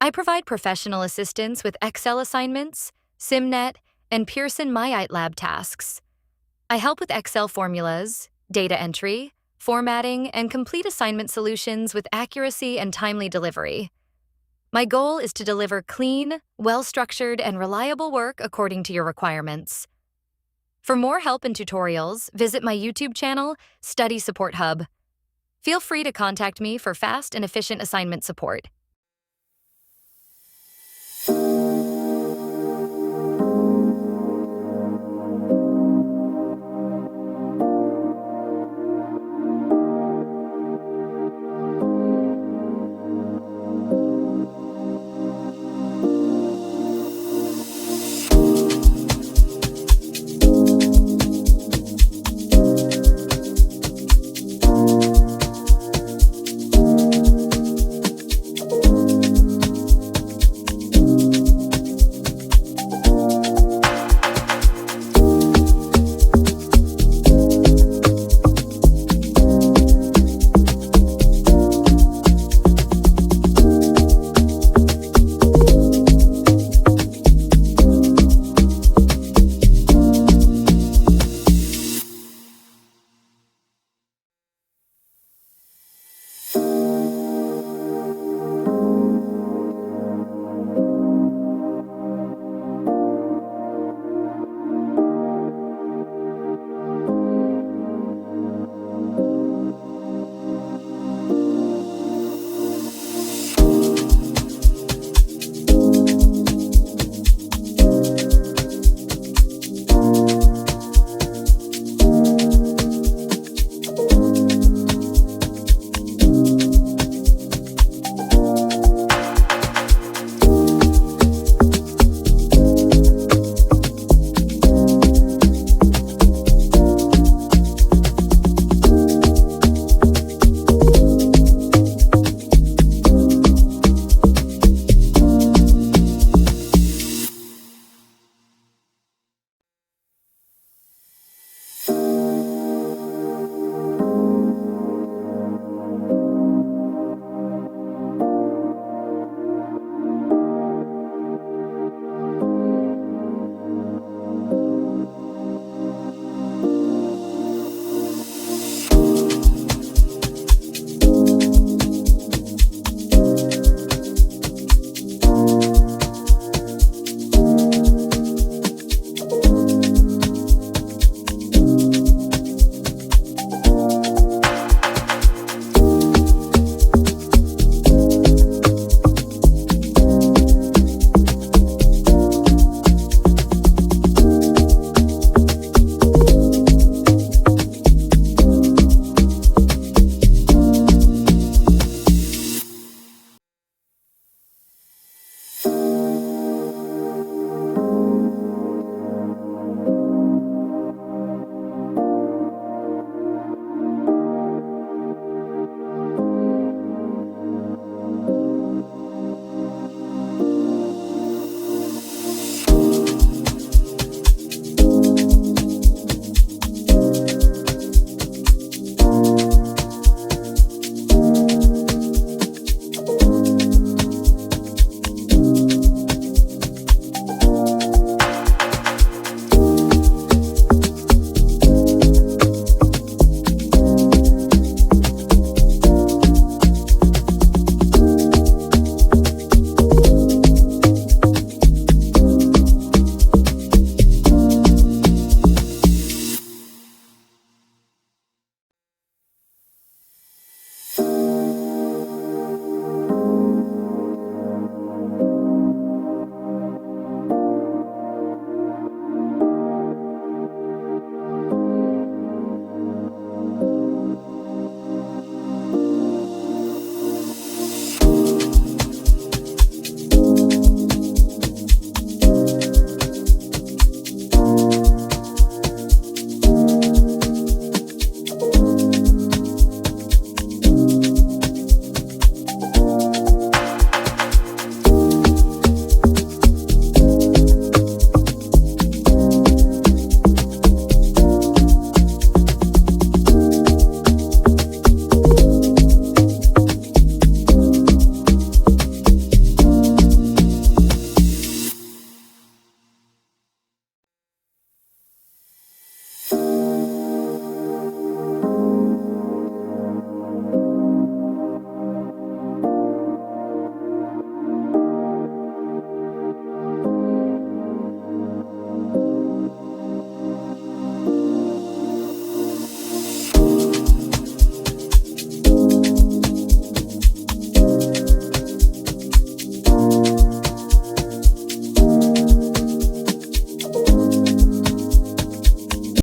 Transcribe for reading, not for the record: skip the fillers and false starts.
I provide professional assistance with Excel assignments, SIMnet, and Pearson MyITLab tasks. I help with Excel formulas, data entry, formatting, and complete assignment solutions with accuracy and timely delivery. My goal is to deliver clean, well-structured, and reliable work according to your requirements. For more help and tutorials, visit my YouTube channel, Study Support Hub. Feel free to contact me for fast and efficient assignment support.